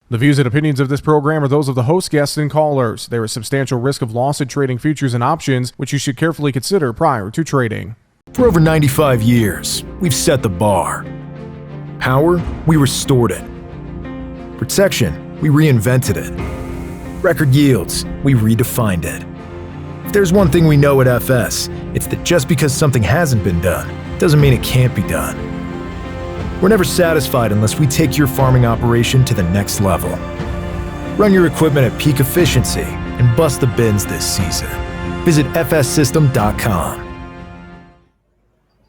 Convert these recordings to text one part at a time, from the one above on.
The views and opinions of this program are those of the host, guests, and callers. There is substantial risk of loss in trading futures and options, which you should carefully consider prior to trading. For over 95 years, we've set the bar. Power, we restored it. Protection, we reinvented it. Record yields, we redefined it. If there's one thing we know at FS, it's that just because something hasn't been done, doesn't mean it can't be done. We're never satisfied unless we take your farming operation to the next level. Run your equipment at peak efficiency and bust the bins this season. Visit fssystem.com.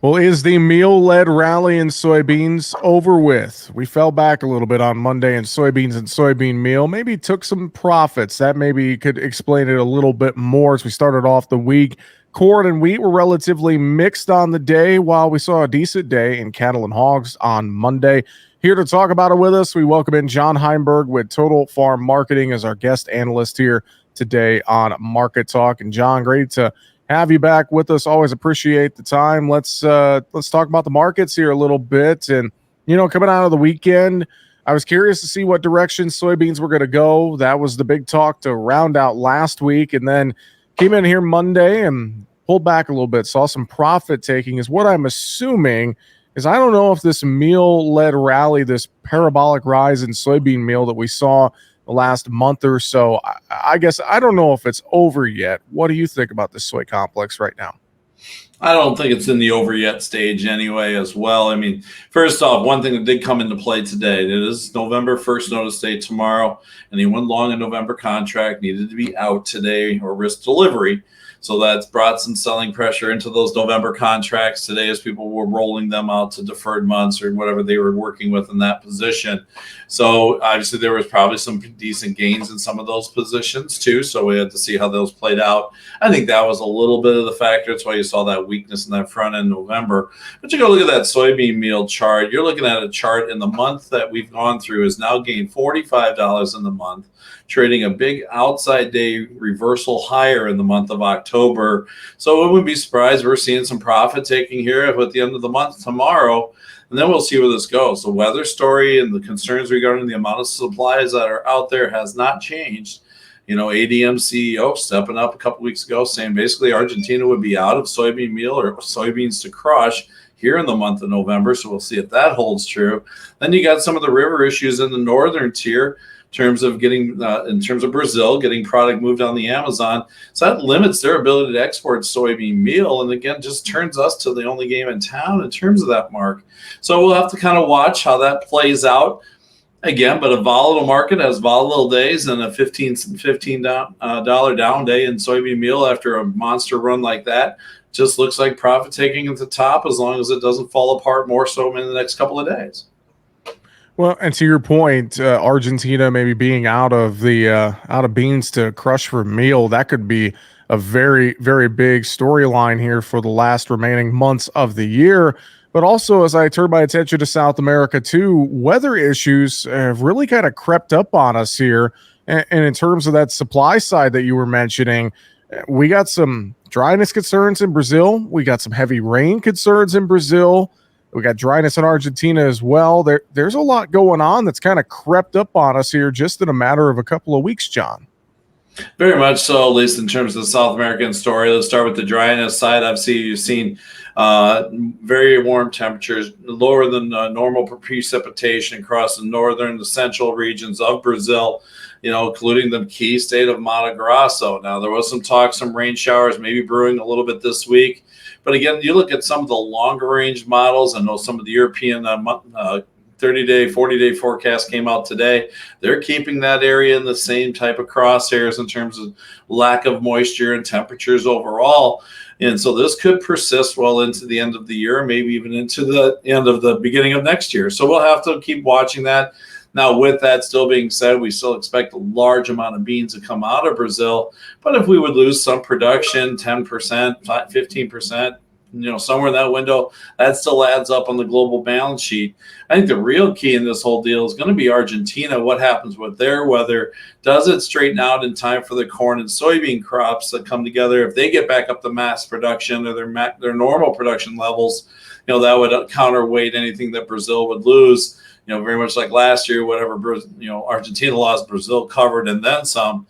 Well, is the meal-led rally in soybeans over with? We fell back a little bit on Monday in soybeans and soybean meal. Maybe took some profits. That maybe could explain it a little bit more as we started off the week. Corn and wheat were relatively mixed on the day, while we saw a decent day in cattle and hogs on Monday. Here to talk about it with us, we welcome in John Heinberg with Total Farm Marketing as our guest analyst here today on Market Talk. And John, great to have you back with us. Always appreciate the time. Let's talk about the markets here a little bit. And, coming out of the weekend, I was curious to see what direction soybeans were going to go. That was the big talk to round out last week. And then came in here Monday and pulled back a little bit, saw some profit taking is what I'm assuming, is I don't know if this meal-led rally, this parabolic rise in soybean meal that we saw the last month or so, I guess I don't know if it's over yet. What do you think about the soy complex right now? I don't think it's in the over yet stage anyway as well. I mean, first off, one thing that did come into play today, it is November 1st notice day tomorrow. Anyone long a November contract needed to be out today or risk delivery. So that's brought some selling pressure into those November contracts today as people were rolling them out to deferred months or whatever they were working with in that position. So obviously there was probably some decent gains in some of those positions too. So we had to see how those played out. I think that was a little bit of the factor. That's why you saw that weakness in that front end November. But you go look at that soybean meal chart. You're looking at a chart in the month that we've gone through has now gained $45 in the month, trading a big outside day reversal higher in the month of October. So it wouldn't be surprised we're seeing some profit taking here at the end of the month tomorrow. And then we'll see where this goes. The weather story and the concerns regarding the amount of supplies that are out there has not changed. ADM CEO stepping up a couple weeks ago saying basically Argentina would be out of soybean meal or soybeans to crush here in the month of November. So we'll see if that holds true. Then you got some of the river issues in the northern tier in terms of Brazil getting product moved on the Amazon. So that limits their ability to export soybean meal. And again, just turns us to the only game in town in terms of that mark. So we'll have to kind of watch how that plays out. Again, but a volatile market has volatile days, and a $15 down day in soybean meal after a monster run like that just looks like profit taking at the top as long as it doesn't fall apart more so in the next couple of days. Well, and to your point, Argentina maybe being out of beans to crush for meal, that could be a very, very big storyline here for the last remaining months of the year. But also, as I turn my attention to South America too, weather issues have really kind of crept up on us here. And in terms of that supply side that you were mentioning, we got some dryness concerns in Brazil. We got some heavy rain concerns in Brazil. We got dryness in Argentina as well. There's a lot going on that's kind of crept up on us here just in a matter of a couple of weeks, John. Very much so, at least in terms of the South American story. Let's start with the dryness side. Obviously, you've seen very warm temperatures, lower than normal precipitation across the northern, the central regions of Brazil, including the key state of Mato Grosso. Now, there was some talk, some rain showers maybe brewing a little bit this week. But again, you look at some of the longer range models. I know some of the European 30-day, 40-day forecast came out today. They're keeping that area in the same type of crosshairs in terms of lack of moisture and temperatures overall. And so this could persist well into the end of the year, maybe even into the end of the beginning of next year. So we'll have to keep watching that. Now, with that still being said, we still expect a large amount of beans to come out of Brazil. But if we would lose some production, 10%, 15%, somewhere in that window, that still adds up on the global balance sheet. I think the real key in this whole deal is going to be Argentina. What happens with their weather? Does it straighten out in time for the corn and soybean crops that come together? If they get back up to mass production or their normal production levels, that would counterweight anything that Brazil would lose. very much like last year, whatever, Argentina lost, Brazil covered, and then some.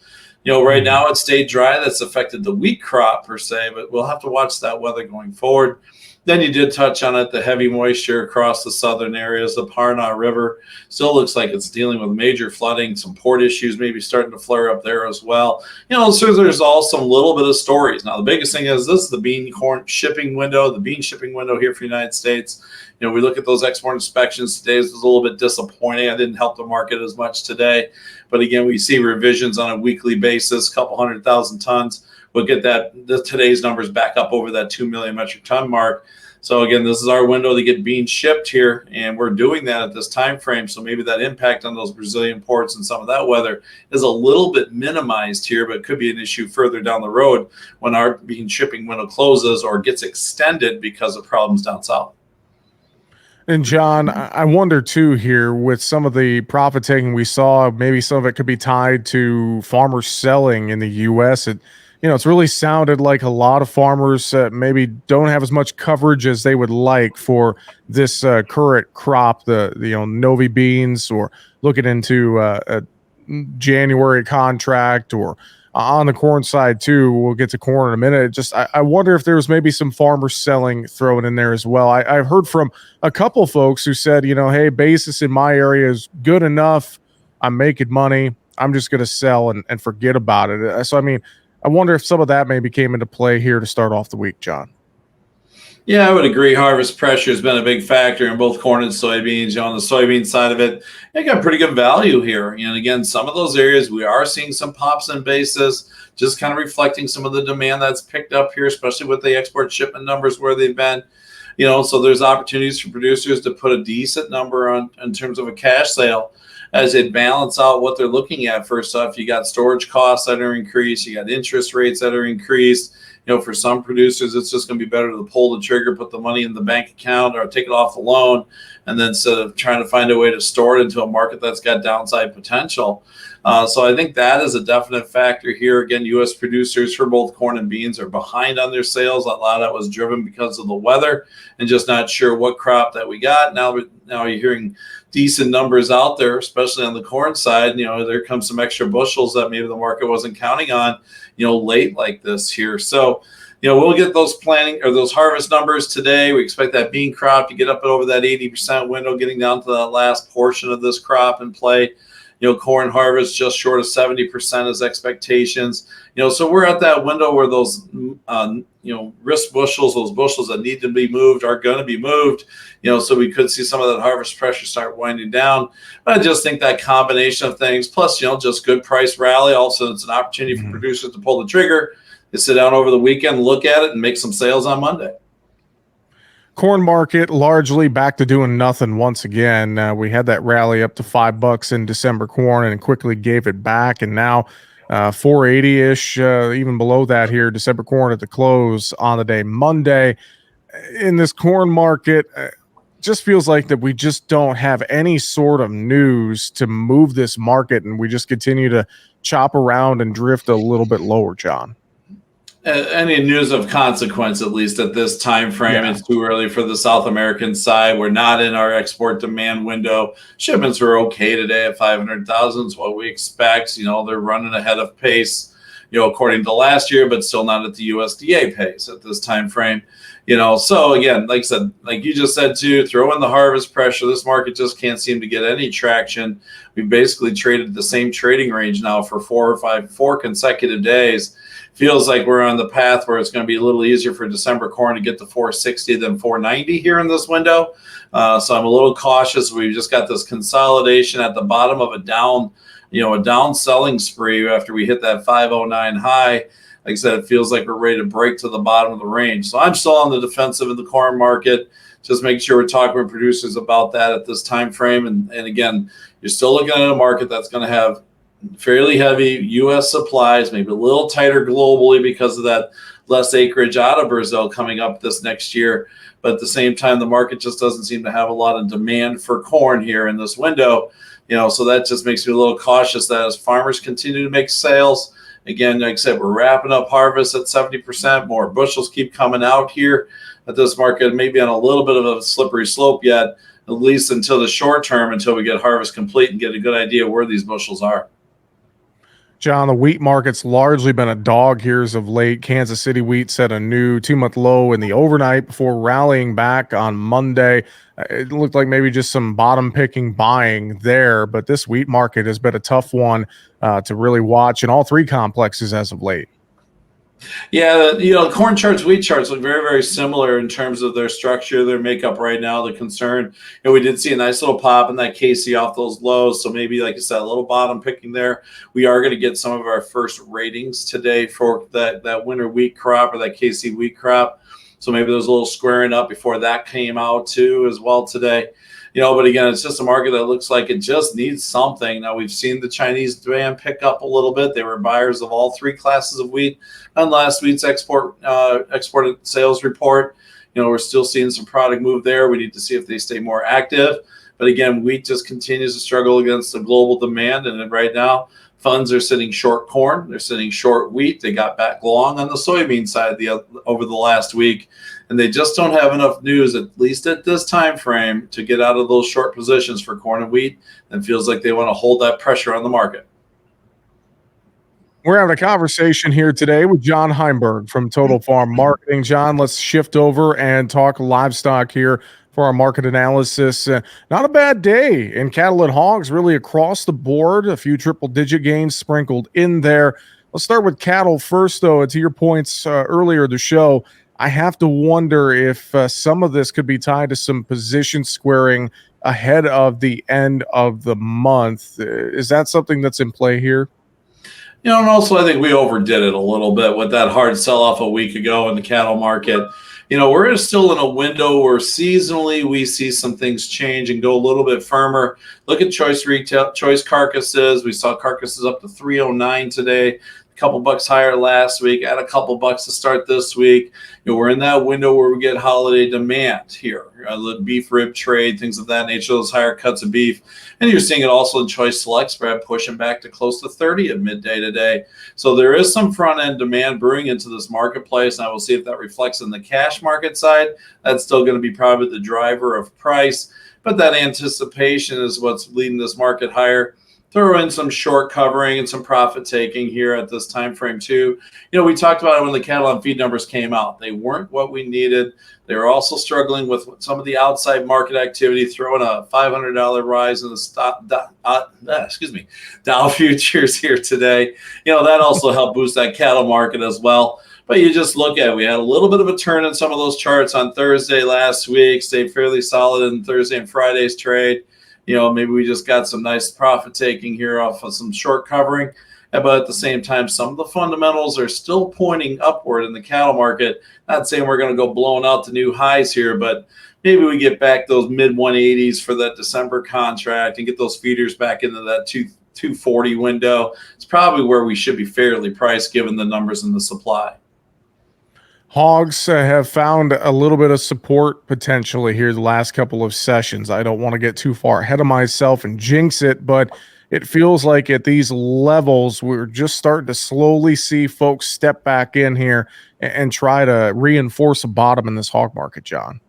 Right now it stayed dry. That's affected the wheat crop per se, but we'll have to watch that weather going forward. Then you did touch on it, the heavy moisture across the southern areas. The Parna River still looks like it's dealing with major flooding, some port issues maybe starting to flare up there as well. So there's all some little bit of stories. Now, the biggest thing is this is the bean shipping window here for the United States. We look at those export inspections today. This was a little bit disappointing. I didn't help the market as much today. But again, we see revisions on a weekly basis, a couple 100,000 tons. We'll get today's numbers back up over that 2 million metric ton mark. So again, this is our window to get beans shipped here, and we're doing that at this time frame. So maybe that impact on those Brazilian ports and some of that weather is a little bit minimized here, but could be an issue further down the road when our bean shipping window closes or gets extended because of problems down south. And John, I wonder too here with some of the profit taking we saw, maybe some of it could be tied to farmers selling in the U.S. It's really sounded like a lot of farmers maybe don't have as much coverage as they would like for this current crop, the Novi beans, or looking into a January contract, or on the corn side too. We'll get to corn in a minute. I wonder if there was maybe some farmers selling thrown in there as well. I've heard from a couple folks who said, hey, basis in my area is good enough. I'm making money. I'm just going to sell and forget about it. So, I wonder if some of that maybe came into play here to start off the week, John. Yeah, I would agree. Harvest pressure has been a big factor in both corn and soybeans. On the soybean side of it, it got pretty good value here. And again, some of those areas we are seeing some pops in basis, just kind of reflecting some of the demand that's picked up here, especially with the export shipment numbers where they've been. So there's opportunities for producers to put a decent number on in terms of a cash sale as they balance out what they're looking at. First off, you got storage costs that are increased, you got interest rates that are increased. For some producers, it's just going to be better to pull the trigger, put the money in the bank account or take it off the loan, and then instead of trying to find a way to store it into a market that's got downside potential. So I think that is a definite factor here. Again, U.S. producers for both corn and beans are behind on their sales. A lot of that was driven because of the weather and just not sure what crop that we got. Now you're hearing decent numbers out there, especially on the corn side. There comes some extra bushels that maybe the market wasn't counting on, late like this here. So, we'll get those planting or those harvest numbers today. We expect that bean crop to get up over that 80% window, getting down to that last portion of this crop in play. Corn harvest just short of 70% as expectations. So we're at that window where those, risk bushels, those bushels that need to be moved are going to be moved. So we could see some of that harvest pressure start winding down. But I just think that combination of things, plus, just good price rally. Also, it's an opportunity for producers to pull the trigger. They sit down over the weekend, look at it, and make some sales on Monday. Corn market largely back to doing nothing once again. We had that rally up to $5 in December corn and quickly gave it back, and now 480-ish, even below that here. December corn at the close on the day Monday. In this corn market, just feels like that we just don't have any sort of news to move this market, and we just continue to chop around and drift a little bit lower, John. Any news of consequence, at least at this time frame. Yeah. It's too early for the South American side. We're not in our export demand window. Shipments are okay today at 500,000 is what we expect. They're running ahead of pace, according to last year, but still not at the USDA pace at this time frame. So again, like I said, like you just said too, throw in the harvest pressure. This market just can't seem to get any traction. We've basically traded the same trading range now for 4 consecutive days. Feels like we're on the path where it's going to be a little easier for December corn to get to 460 than 490 here in this window. So I'm a little cautious. We've just got this consolidation at the bottom of a down selling spree after we hit that 509 high. Like I said, it feels like we're ready to break to the bottom of the range. So I'm still on the defensive in the corn market. Just make sure we're talking with producers about that at this time frame. And again, you're still looking at a market that's going to have fairly heavy U.S. supplies, maybe a little tighter globally because of that less acreage out of Brazil coming up this next year. But at the same time, the market just doesn't seem to have a lot of demand for corn here in this window. So that just makes me a little cautious that as farmers continue to make sales, again, like I said, we're wrapping up harvest at 70%. More bushels keep coming out here. that this market may be on a little bit of a slippery slope yet, at least until the short term, until we get harvest complete and get a good idea where these bushels are. John, the wheat market's largely been a dog here as of late. Kansas City wheat set a new 2-month low in the overnight before rallying back on Monday. It looked like maybe just some bottom picking buying there, but this wheat market has been a tough one to really watch in all three complexes as of late. Yeah, corn charts, wheat charts look very, very similar in terms of their structure, their makeup right now. The concern, we did see a nice little pop in that KC off those lows. So maybe, like I said, a little bottom picking there. We are going to get some of our first ratings today for that winter wheat crop or that KC wheat crop. So maybe there's a little squaring up before that came out too as well today. But again, it's just a market that looks like it just needs something. Now, we've seen the Chinese demand pick up a little bit. They were buyers of all three classes of wheat on last week's exported sales report. We're still seeing some product move there. We need to see if they stay more active. But again, wheat just continues to struggle against the global demand. And right now, funds are sitting short corn. They're sitting short wheat. They got back long on the soybean side over the last week. And they just don't have enough news, at least at this time frame, to get out of those short positions for corn and wheat. And feels like they want to hold that pressure on the market. We're having a conversation here today with John Heinberg from Total Farm Marketing. John, let's shift over and talk livestock here for our market analysis. Not a bad day in cattle and hogs, really across the board. A few triple-digit gains sprinkled in there. Let's start with cattle first, though. And to your points earlier in the show, I have to wonder if some of this could be tied to some position squaring ahead of the end of the month. Is that something that's in play here? And also I think we overdid it a little bit with that hard sell-off a week ago in the cattle market. We're still in a window where seasonally we see some things change and go a little bit firmer. Look at choice carcasses. We saw carcasses up to 309 today. Couple bucks higher last week, add a couple bucks to start this week. We're in that window where we get holiday demand here. The beef rib trade, things of that nature, those higher cuts of beef. And you're seeing it also in choice select spread pushing back to close to 30 at midday today. So there is some front end demand brewing into this marketplace. And I will see if that reflects in the cash market side. That's still going to be probably the driver of price. But that anticipation is what's leading this market higher. Throw in some short covering and some profit taking here at this time frame too. We talked about it when the cattle on feed numbers came out. They weren't what we needed. They were also struggling with some of the outside market activity, throwing a $500 rise in the Dow futures here today. That also helped boost that cattle market as well. But you just look at it. We had a little bit of a turn in some of those charts on Thursday last week, stayed fairly solid in Thursday and Friday's trade. Maybe we just got some nice profit taking here off of some short covering. But at the same time, some of the fundamentals are still pointing upward in the cattle market. Not saying we're going to go blowing out to new highs here, but maybe we get back those mid 180s for that December contract and get those feeders back into that 240 window. It's probably where we should be fairly priced given the numbers in the supply. Hogs have found a little bit of support potentially here the last couple of sessions. I don't want to get too far ahead of myself and jinx it, but it feels like at these levels, we're just starting to slowly see folks step back in here and try to reinforce a bottom in this hog market, John.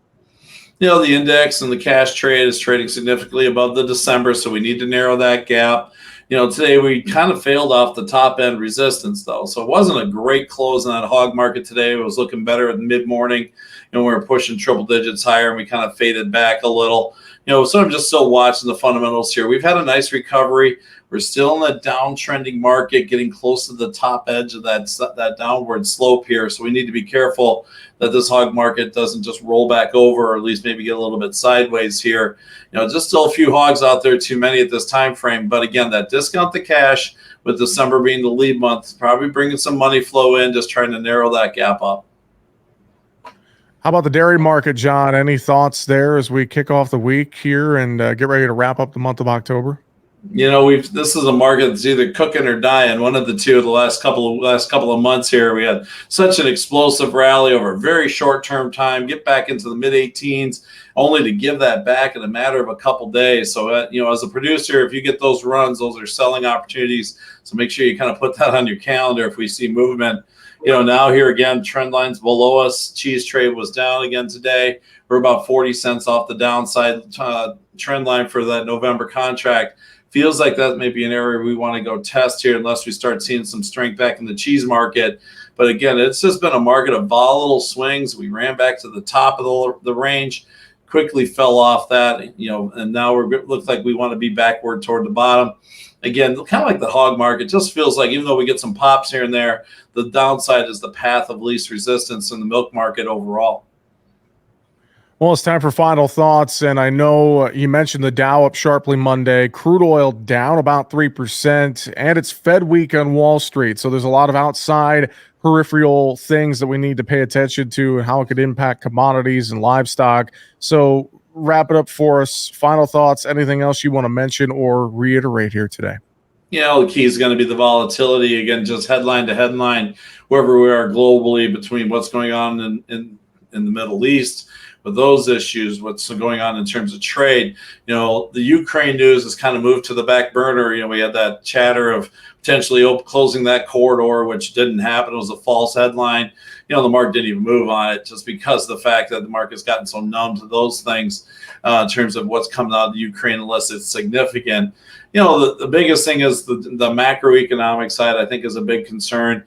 The index and the cash trade is trading significantly above the December, so we need to narrow that gap. Today we kind of failed off the top end resistance though. So it wasn't a great close in that hog market today. It was looking better at mid-morning. We were pushing triple digits higher and we kind of faded back a little. So I'm just still watching the fundamentals here. We've had a nice recovery. We're still in the downtrending market, getting close to the top edge of that downward slope here. So we need to be careful that this hog market doesn't just roll back over, or at least maybe get a little bit sideways here. Just still a few hogs out there, too many at this time frame. But again, that discount to cash with December being the lead month, probably bringing some money flow in, just trying to narrow that gap up. How about the dairy market, John? Any thoughts there as we kick off the week here and get ready to wrap up the month of October? This is a market that's either cooking or dying. One of the two. The last couple of months here, we had such an explosive rally over a very short-term time. Get back into the mid-18s, only to give that back in a matter of a couple days. So, as a producer, if you get those runs, those are selling opportunities. So make sure you kind of put that on your calendar if we see movement. Now here again, trend lines below us. Cheese trade was down again today. We're about 40 cents off the downside trend line for that November contract. Feels like that may be an area we want to go test here unless we start seeing some strength back in the cheese market. But again, it's just been a market of volatile swings. We ran back to the top of the range, quickly fell off that, and now looks like we want to be backward toward the bottom. Again, kind of like the hog market, just feels like even though we get some pops here and there, the downside is the path of least resistance in the milk market overall. Well, it's time for final thoughts. And I know you mentioned the Dow up sharply Monday, crude oil down about 3%, and it's Fed week on Wall Street. So there's a lot of outside peripheral things that we need to pay attention to and how it could impact commodities and livestock. So wrap it up for us. Final thoughts, anything else you want to mention or reiterate here today? The key is going to be the volatility. Again, just headline to headline, wherever we are globally between what's going on in the Middle East, with those issues, what's going on in terms of trade. The Ukraine news has kind of moved to the back burner. We had that chatter of potentially closing that corridor, which didn't happen. It was a false headline. The market didn't even move on it just because of the fact that the market's gotten so numb to those things in terms of what's coming out of Ukraine, unless it's significant. The biggest thing is the macroeconomic side, I think, is a big concern.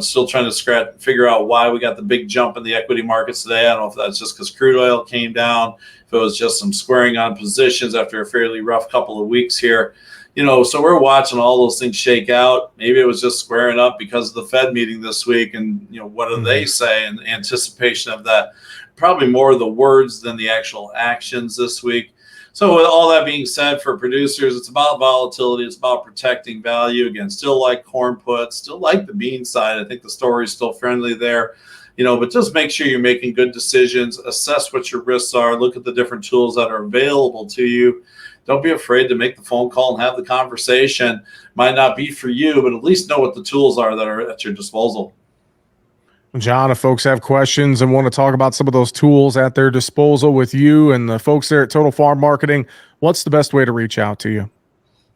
Still trying to figure out why we got the big jump in the equity markets today. I don't know if that's just because crude oil came down, if it was just some squaring on positions after a fairly rough couple of weeks here. So we're watching all those things shake out. Maybe it was just squaring up because of the Fed meeting this week. And, what do they say in anticipation of that? Probably more of the words than the actual actions this week. So with all that being said, for producers, it's about volatility. It's about protecting value. Again, still like corn puts, still like the bean side. I think the story is still friendly there. But just make sure you're making good decisions. Assess what your risks are. Look at the different tools that are available to you. Don't be afraid to make the phone call and have the conversation. Might not be for you, but at least know what the tools are that are at your disposal. John, if folks have questions and want to talk about some of those tools at their disposal with you and the folks there at Total Farm Marketing, what's the best way to reach out to you?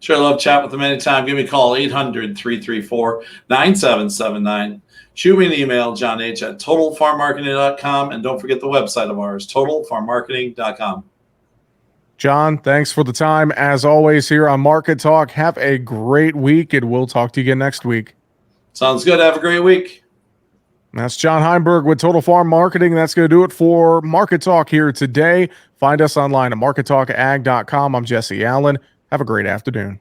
Sure, love chat with them anytime. Give me a call, 800-334-9779. Shoot me an email, John H. at totalfarmmarketing.com. And don't forget the website of ours, totalfarmmarketing.com. John, thanks for the time. As always, here on Market Talk, have a great week, and we'll talk to you again next week. Sounds good. Have a great week. That's John Heinberg with Total Farm Marketing. That's going to do it for Market Talk here today. Find us online at markettalkag.com. I'm Jesse Allen. Have a great afternoon.